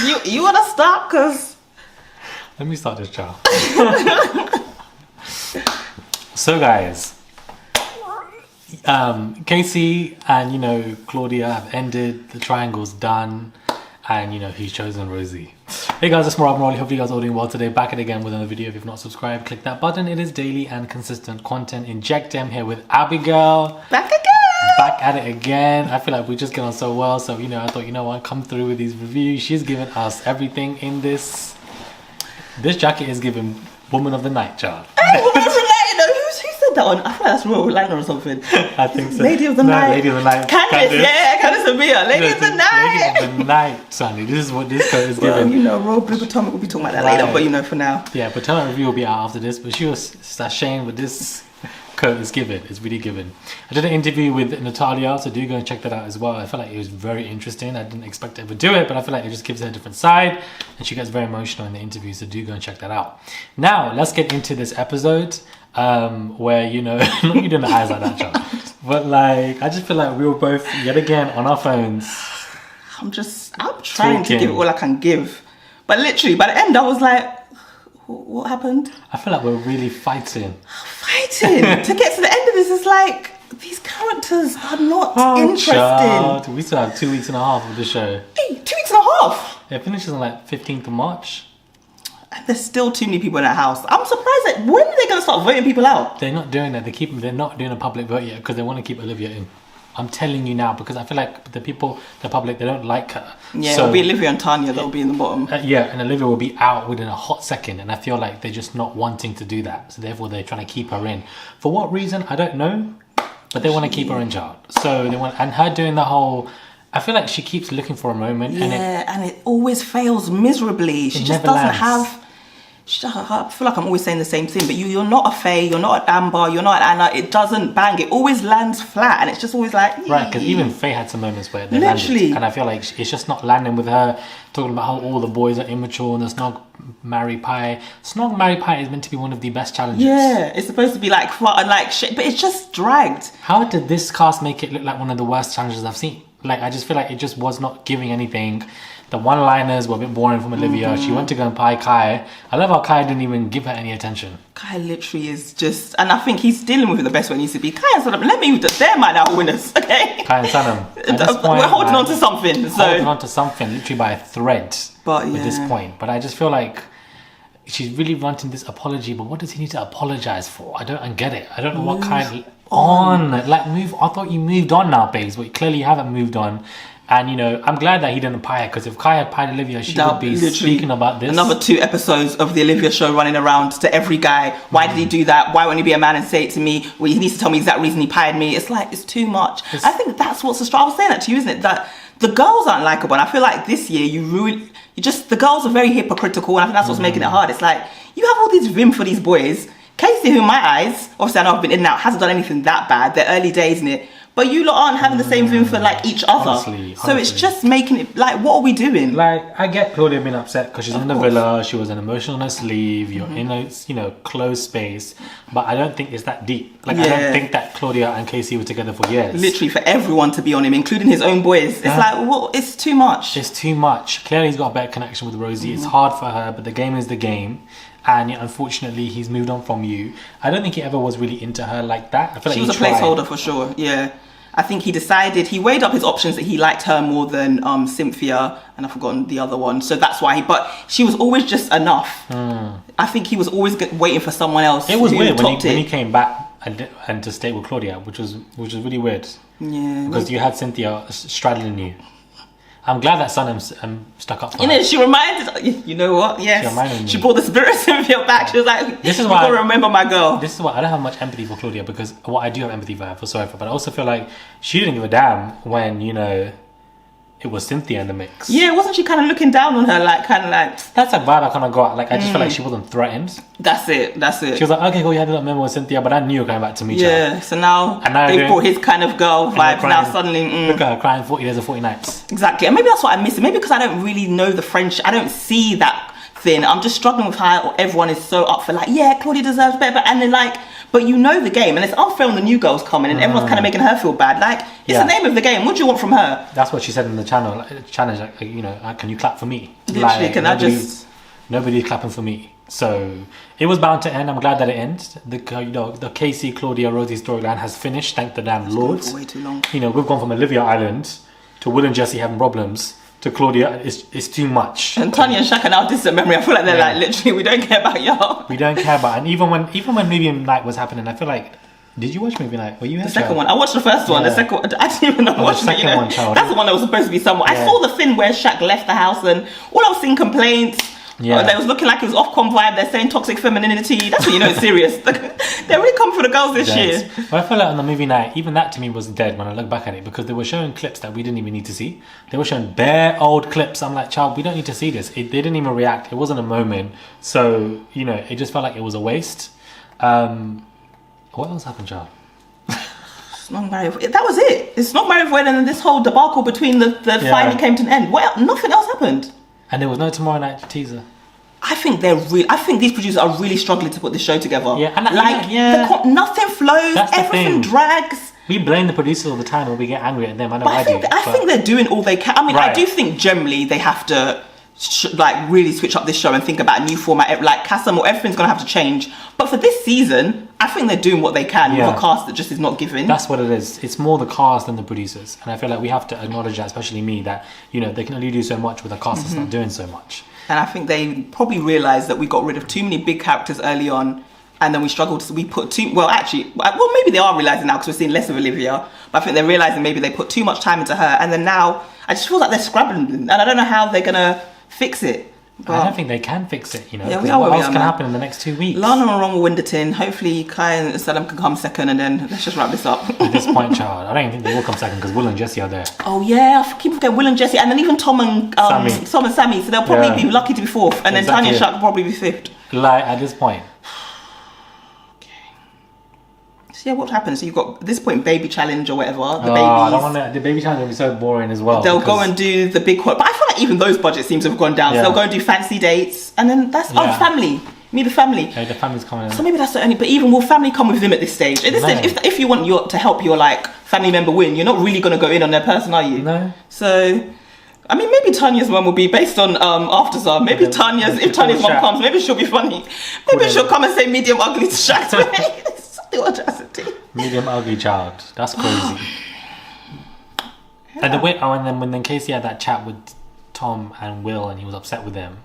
You want to start? Because... Let me start this, child. So, guys, Casey and, Claudia have ended. The triangle's done. And, he's chosen Rosie. Hey guys, it's Morab Morley. Hope you guys are all doing well today. Back at it again with another video. If you've not subscribed, click that button. It is daily and consistent content. Inject them here with Abigail. Back again. Back at it again. I feel like we just get on so well. So, I thought, what, come through with these reviews. She's given us everything in this. This jacket is giving Woman of the Night, child. Hey, Woman of the Night. Who said that one? I feel like that's Royal Liner or something. I think so. Lady of the Night. Lady of the Night. Candice, yeah, Candice and Mia. Lady of the Night. Lady of the Night, Sonny. This is what this coat is giving. Royal Blue Potomac, we'll be talking about that later, but for now. Yeah, Potomac review will be out after this, but she was sashaying with this coat is given. It's really given. I did an interview with Natalia, so do go and check that out as well. I feel like it was very interesting. I didn't expect her to do it, but I feel like it just gives her a different side, and she gets very emotional in the interview, so do go and check that out. Now, let's get into this episode, where, not you doing the eyes like that, child. But I just feel like we were both, yet again, on our phones. I'm trying to give it all I can give. But literally, by the end, I was like, what happened? I feel like we're really fighting. To get to the end of this is like, these characters are not interesting. Child. We still have 2 weeks and a half of the show. Hey, 2 weeks and a half? It finishes on 15th of March. And there's still too many people in that house. I'm surprised that when are they going to start voting people out? They're not doing that. They're not doing a public vote yet because they want to keep Olivia in. I'm telling you now, because I feel like the public, they don't like her. Yeah, so, it'll be Olivia and Tanya that'll be in the bottom. Yeah, and Olivia will be out within a hot second, and I feel like they're just not wanting to do that. So therefore, they're trying to keep her in. For what reason, I don't know, but they want to keep her in charge. So they want, and her doing the whole. I feel like she keeps looking for a moment, and it always fails miserably. She just doesn't have. I feel like I'm always saying the same thing, but you're not a Faye, you're not an Amber, you're not an Anna. It doesn't bang. It always lands flat, and it's just always like... Right, because even Faye had some moments where they landed, and I feel like it's just not landing with her, talking about how all the boys are immature and the Snog Marry Pie. Snog Marry Pie is meant to be one of the best challenges. Yeah, it's supposed to be like fun and like shit, but it's just dragged. How did this cast make it look like one of the worst challenges I've seen? I just feel like it just was not giving anything. The one-liners were a bit boring from Olivia. She went to go and pie Kai. I love how Kai didn't even give her any attention. Kai literally is just... And I think he's dealing with it the best way it needs to be. Kai and Sanam, let me... They're my now winners, okay? Kai and Sanam. We're holding on to something. Holding on to something, literally by a thread at this point. But I just feel like she's really wanting this apology, but what does he need to apologize for? I don't get it. I don't know what kind... Move... I thought you moved on now, babes, but clearly you haven't moved on. And, I'm glad that he didn't pie her, because if Kai had pied Olivia, she would be speaking about this. Another 2 episodes of the Olivia show running around to every guy. Why did he do that? Why won't he be a man and say it to me? Well, he needs to tell me the exact reason he pied me. It's like, it's too much. I think that's what's the struggle. I was saying that to you, isn't it? That the girls aren't likeable. And I feel like this year, the girls are very hypocritical. And I think that's what's making it hard. It's like, you have all this vim for these boys. Casey, who in my eyes, obviously I know I've been in and out, hasn't done anything that bad. They're early days in it. But you lot aren't having the same vim for each other. Honestly. So it's just making it what are we doing? I get Claudia being upset because she's in the villa, she was an emotional on her sleeve, you're in a closed space, but I don't think it's that deep. I don't think that Claudia and Casey were together for years. Literally for everyone to be on him, including his own boys. It's it's too much. It's too much. Clearly he's got a better connection with Rosie. It's hard for her, but the game is the game. And unfortunately, he's moved on from you. I don't think he ever was really into her like that. I feel she was a placeholder for sure. Yeah, I think he weighed up his options that he liked her more than Cynthia, and I've forgotten the other one. So that's why but she was always just enough. I think he was always waiting for someone else. It was weird when he came back and to stay with Claudia, which was really weird. Yeah, because you had Cynthia straddling you. I'm glad that Sanam stuck up for her. She reminded... You know what? Yes. She brought the spirit of Cynthia back. She was like, this is why I remember my girl. This is why I don't have much empathy for Claudia, because what I do have empathy for her, for sorry for, but I also feel like she didn't give a damn when, it was Cynthia in the mix. Yeah, wasn't she kind of looking down on her, That's a vibe I kind of got. I just feel like she wasn't threatened. That's it. She was like, okay, cool, you had that memory with Cynthia, but I knew you were coming back to meet her. Yeah, so now they brought his kind of girl vibes. Now suddenly... Look at her crying 40 days or 40 nights. Exactly. And maybe that's what I miss. Maybe because I don't really know the friendship. I don't see that thing. I'm just struggling with how everyone is so up for Claudia deserves better. And then but you know the game, and it's unfair when the new girl's coming and everyone's kind of making her feel bad. Like, it's the name of the game. What do you want from her? That's what she said in the challenge. Like, you know, can you clap for me? Literally, like, nobody's clapping for me. So it was bound to end. I'm glad that it ended. The Casey, Claudia, Rosie storyline has finished. Thank the damn Lord. For way too long. You know, we've gone from Olivia Island to Will and Jesse having problems to Claudia. It's too much. And Tanya and Shaq are now distant memory. I feel like they're like, literally, we don't care about y'all. We don't care about. And even when Movie Night was happening, I feel like. Did you watch Movie Night? Were you here? The second one. I watched the first one. The second one, I didn't even know what the second one, child. That's the one that was supposed to be someone. I saw the thing where Shaq left the house and all I was seeing complaints. Yeah. They was looking like it was Ofcom vibe. They're saying toxic femininity. That's when you know it's serious. They're really coming for the girls this year. Well, I feel like on the Movie Night, even that to me was dead when I look back at it, because they were showing clips that we didn't even need to see. They were showing bare old clips. I'm like, child, we don't need to see this. They didn't even react. It wasn't a moment. So, you know, it just felt like it was a waste. What else happened, child? Not married. That was it. It's not married when, and then this whole debacle between the finally came to an end. Well, nothing else happened. And there was no tomorrow night teaser. I think I think these producers are really struggling to put this show together. Yeah, and nothing flows. Everything drags. We blame the producers all the time when we get angry at them. I think they're doing all they can. I mean, I do think generally they have to really switch up this show and think about a new format. Like Casam or everything's gonna have to change. But for this season, I think they're doing what they can with a cast that just is not given. That's what it is. It's more the cast than the producers, and I feel like we have to acknowledge that, especially me, that you know they can only do so much with a cast that's not doing so much. And I think they probably realised that we got rid of too many big characters early on, and then we struggled. We put too maybe they are realising now because we're seeing less of Olivia. But I think they're realising maybe they put too much time into her, and then now I just feel like they're scrabbling, and I don't know how they're gonna fix it. But I don't think they can fix it, you know. Yeah, what else can happen in the next 2 weeks? Lana and Ron will win the tin. Hopefully Kai and Saddam can come second, and then let's just wrap this up. At this point, child, I don't even think they will come second because Will and Jesse are there. Oh yeah, I keep forgetting Will and Jesse, and then even Tom and Sammy. So they'll probably be lucky to be fourth, and then Tanya and Shaq will probably be fifth. Like at this point. Yeah, what happens? So you've got at this point baby challenge or whatever. The baby challenge will be so boring as well. They'll go and do the big one, but I feel like even those budgets seem to have gone down. So they'll go and do fancy dates, and then that's family. Meet the family. Yeah, the family's coming. So maybe that's the only. But even will family come with them at this stage? At this stage, if you want to help your like family member win, you're not really going to go in on their person, are you? No. So. I mean, maybe Tanya's one will be based on Afterstar. Maybe if Tanya's mom comes, maybe she'll be funny. Maybe she'll come and say medium ugly to Shaq's way. The audacity. Medium ugly child. That's crazy. And the way, and then when Casey had that chat with Tom and Will, and he was upset with them,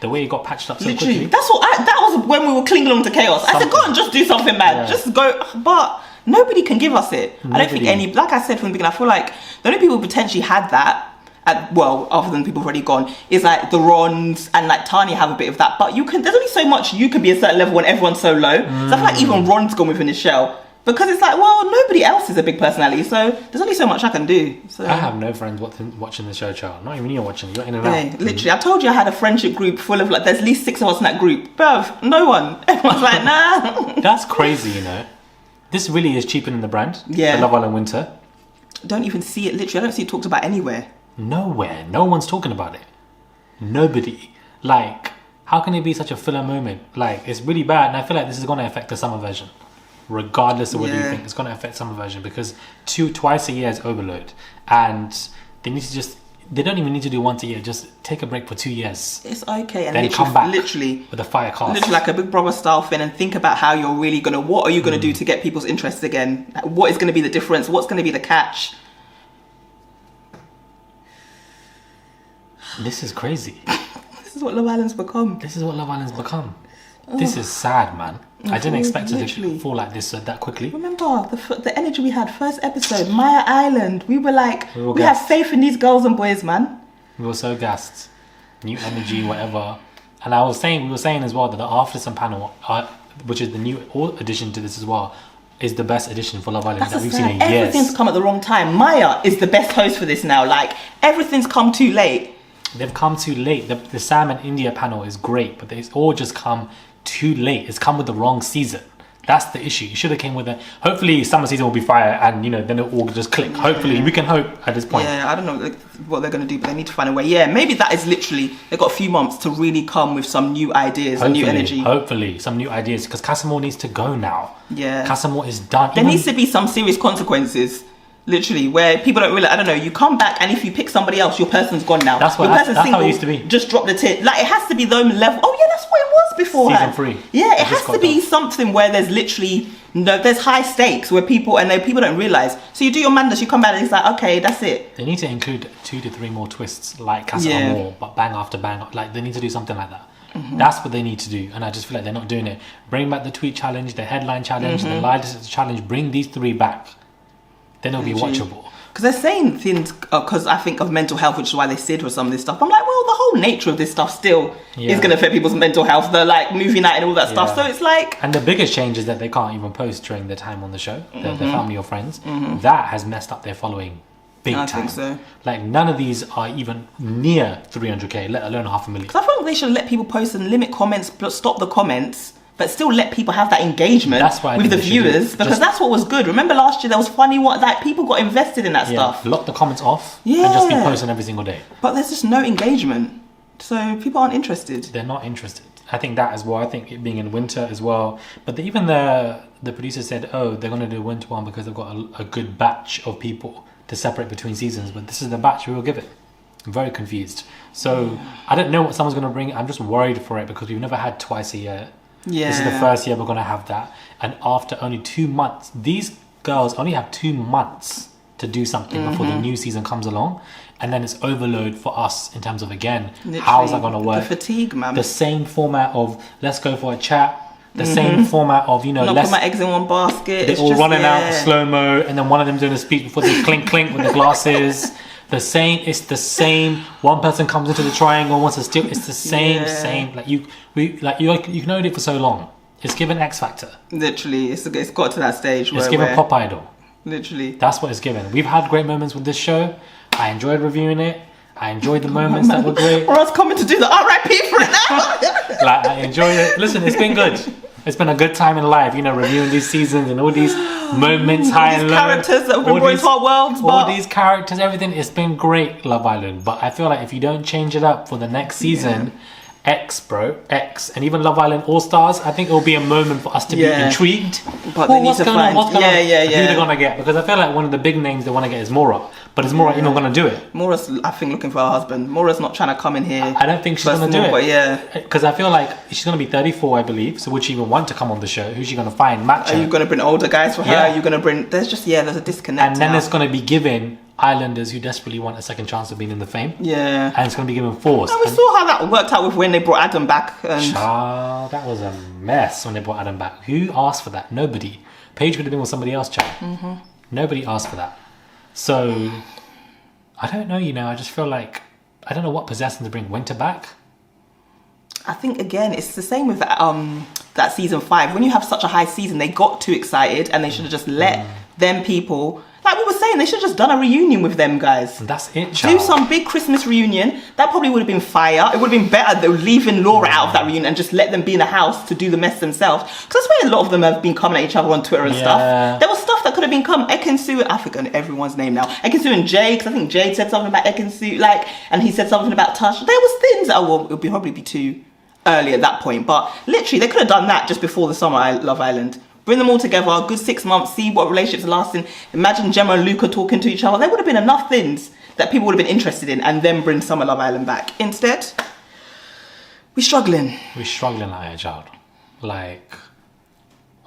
the way he got patched up so quickly. That was when we were clinging along to chaos. I said, go and just do something mad. Just go, but nobody can give us it. I don't think like I said from the beginning, I feel like the only people who potentially had that. Other than people who've already gone, is like the Rons and like Tanya have a bit of that, but there's only so much you can be a certain level when everyone's so low. So I feel like even Ron's gone within his shell because it's like, well, nobody else is a big personality, so there's only so much I can do. So I have no friends watching the show, child. Not even you watching. You're in and out. Literally, I told you I had a friendship group full of like there's at least 6 of us in that group. Bruv, no one. Everyone's like, nah. That's crazy, you know. This really is cheapening the brand. Yeah. The Love Island Winter. Don't even see it. Literally, I don't see it talked about anywhere. Nowhere. No one's talking about it. Nobody. Like, how can it be such a filler moment? Like, it's really bad, and I feel like this is going to affect the summer version. Regardless of what you think, it's going to affect summer version because twice a year is overload, and they don't even need to do once a year. Just take a break for 2 years. It's okay, and then come back literally with a fire cast, literally like a Big Brother style thing, and think about how you're really what are you gonna do to get people's interest again? What is going to be the difference? What's going to be the catch? This is crazy. This is what Love Island's become. This is sad, man. I didn't expect it to fall like this that quickly. Remember the energy we had first episode, Maya Island. We were like, we have faith in these girls and boys, man. We were so gassed. New energy, whatever. And we were saying as well that the After Some panel, which is the new addition to this as well, is the best addition for Love Island that we've seen in years. Everything's come at the wrong time. Maya is the best host for this now. Like, everything's come too late. They've come too late. The Sam and India panel is great, but it's all just come too late. It's come with the wrong season. That's the issue. You should have came with it. Hopefully, summer season will be fire, and then it all just click. Hopefully, we can hope at this point. Yeah, I don't know what they're going to do, but they need to find a way. Yeah, maybe that is literally they've got a few months to really come with some new ideas and new energy. Hopefully, some new ideas because Casamore needs to go now. Yeah, Casamore is done. There needs to be some serious consequences. Literally, where people don't realize, I don't know, you come back and if you pick somebody else, your person's gone now. That's how it used to be. Just drop the tit. Like, it has to be those level. Oh, yeah, that's what it was before. Season 3. Yeah, it has to be something where there's literally, there's high stakes where people don't realize. So you do your madness, you come back and it's like, okay, that's it. They need to include 2 to 3 more twists like Casa Amor, but bang after bang. Like, they need to do something like that. Mm-hmm. That's what they need to do, and I just feel like they're not doing it. Bring back the tweet challenge, the headline challenge, the lie detector challenge. Bring these 3 back. Then it'll be watchable. Because they're saying things, because I think of mental health, which is why they said for some of this stuff. I'm like, well, the whole nature of this stuff still is going to affect people's mental health. The like movie night and all that stuff. So it's like... And the biggest change is that they can't even post during their time on the show, their family or friends. That has messed up their following big time. I think so. Like, none of these are even near 300k, let alone 500,000. Because I think they should let people post and limit comments, but stop the comments. But still let people have that engagement with the viewers, because that's what was good. Remember last year there was funny people got invested in that stuff. Lock the comments off and just be posting every single day. But there's just no engagement, so people aren't interested. They're not interested. I think that as well. I think it being in winter as well. But even the producer said, oh, they're going to do a winter one because they've got a good batch of people to separate between seasons. But this is the batch we will give it. I'm very confused. So I don't know what someone's going to bring. I'm just worried for it because we've never had twice a year. Yeah. This is the first year we're going to have that. And after only 2 months, these girls only have 2 months to do something before the new season comes along. And then it's overload for us in terms of, again, literally, how is that going to work? The fatigue, man. The same format of let's go for a chat. The same format of, not put my eggs in one basket. They're all running out slow-mo. And then one of them doing a speech before they clink with the glasses. It's the same. One person comes into the triangle, wants to steal. It's the same. Like you can only do it for so long. It's given X Factor. Literally, it's got to that stage. It's given Pop Idol. Literally, that's what it's given. We've had great moments with this show. I enjoyed reviewing it. I enjoyed the moments that were great. Or I was coming to do the RIP for it now. Like, I enjoyed it. Listen, it's been good. It's been a good time in life, reviewing these seasons and all these moments, high and low. Characters that have been brought into our worlds. All these characters, everything. It's been great, Love Island. But I feel like if you don't change it up for the next season, X, and even Love Island All Stars, I think it will be a moment for us to be intrigued. But they need to find, who they're going to get. Because I feel like one of the big names they want to get is Mora. But is Mora even going to do it? Mora's, I think, looking for her husband. Mora's not trying to come in here. I don't think she's going to do it. But because I feel like she's going to be 34, I believe. So would she even want to come on the show? Who's she going to find? Match her? Are you going to bring older guys for her? Are you going to bring... There's a disconnect. And then it's going to be given Islanders who desperately want a second chance of being in the fame. Yeah. And it's going to be given force. And we saw how that worked out with when they brought Adam back. Child, that was a mess when they brought Adam back. Who asked for that? Nobody. Paige would have been with somebody else, child. Nobody asked for that. So... I don't know, I just feel like I don't know what possessed them to bring Winter back. I think again it's the same with that season 5. When you have such a high season, they got too excited and they should have just let them people, like we were saying, they should have just done a reunion with them guys. That's it, child. Do some big Christmas reunion. That probably would have been fire. It would have been better though, leaving Laura out of that reunion and just let them be in the house to do the mess themselves. Because that's why a lot of them have been coming at each other on Twitter and stuff. There was stuff that could have been Ekin-Su, I forgot everyone's name now. Ekin-Su and Jay, because I think Jade said something about Ekin-Su, and he said something about Tush. There was things that it would probably be too early at that point, but literally they could have done that just before the summer Love Island. Bring them all together, a good 6 months, see what relationships are lasting. Imagine Gemma and Luca talking to each other. There would have been enough things that people would have been interested in, and then bring Summer Love Island back. Instead, we're struggling. We're struggling out here, child.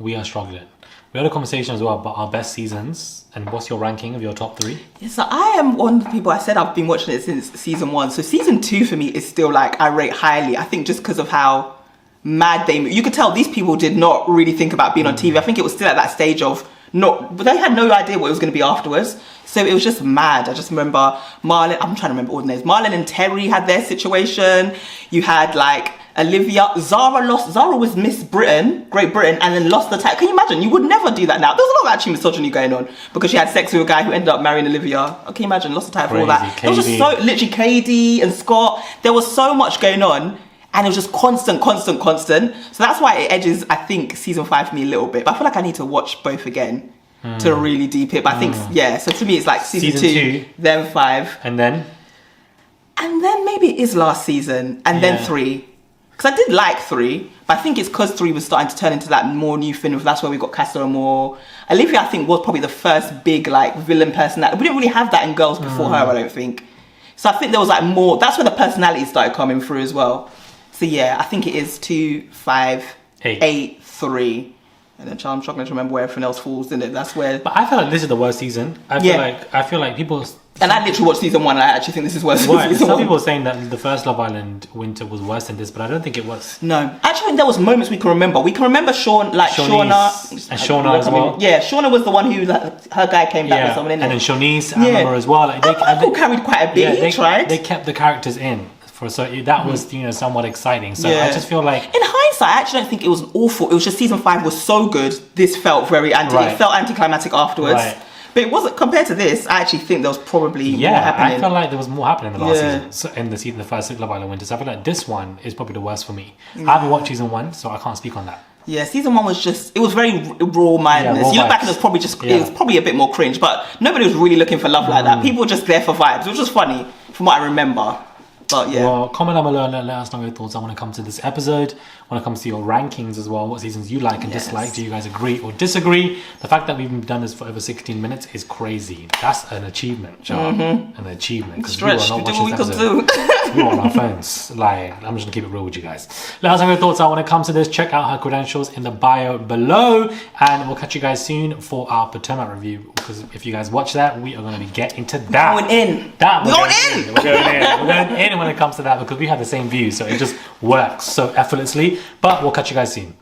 We are struggling. We had a conversation as well about our best seasons and what's your ranking of your top 3? Yeah, so I am one of the people, I said I've been watching it since season 1. So season 2 for me is still I rate highly. I think just because of how mad they moved. You could tell these people did not really think about being on TV. I think it was still at that stage of but they had no idea what it was going to be afterwards. So it was just mad. I just remember Marlon, I'm trying to remember all the names. Marlon and Terry had their situation. You had Olivia, Zara was Miss Britain, Great Britain, and then lost the title. Can you imagine? You would never do that now. There's a lot of actually misogyny going on because she had sex with a guy who ended up marrying Olivia. Can you imagine? Lost the title for all that. There was just literally KD and Scott. There was so much going on. and it was just constant. So that's why it edges, I think, season 5 for me a little bit. But I feel like I need to watch both again to really deep it. But I think, so to me it's like season 2, then 5. And then maybe it is last season, and then 3. Because I did like 3, but I think it's because 3 was starting to turn into that more new thing. That's where we got Castor and more. Olivia, I think, was probably the first big like villain personality. We didn't really have that in Girls before her, I don't think. So I think there was like more. That's where the personality started coming through as well. So yeah, I think it is 2, 5, 8, 3. And then I'm struggling to remember where everything else falls in it. That's where. But I feel like this is the worst season. I feel like people. And I literally watched season 1, and I actually think this is worse than season 1. Some people are saying that the first Love Island winter was worse than this, but I don't think it was. No, actually, I think there was moments we can remember. We can remember Shauna and Shauna as well. Yeah, Shauna was the one who her guy came back with someone in it. And then Shawnice, I remember as well. Like Michael carried quite a bit. He tried. They kept the characters in. So that was somewhat exciting. So I just feel like in hindsight, I actually don't think it was awful. It was just season 5 was so good. This felt very it felt anticlimactic afterwards. Right. But it wasn't compared to this. I actually think there was probably more happening. I felt like there was more happening in the last season. So in the first Love Island winter. So I feel like this one is probably the worst for me. I haven't watched season 1, so I can't speak on that. Yeah, season 1 was just, it was very raw mindedness. You look back and it was probably just, it was probably a bit more cringe, but nobody was really looking for love like that. People were just there for vibes. It was just funny from what I remember. But yeah. Well, comment down below and let us know your thoughts on when it comes to this episode, when it comes to your rankings as well, what seasons you like and dislike. Do you guys agree or disagree? The fact that we've done this for over 16 minutes is crazy. That's an achievement, John. An achievement. Because we are not watching this episode. We were on our phones. Like, I'm just going to keep it real with you guys. Let us know your thoughts on when it comes to this. Check out her credentials in the bio below. And we'll catch you guys soon for our Potomac review. Because if you guys watch that, we are going to be getting to that. We're going in. We're going in when it comes to that, because we have the same views, so it just works so effortlessly. But we'll catch you guys soon.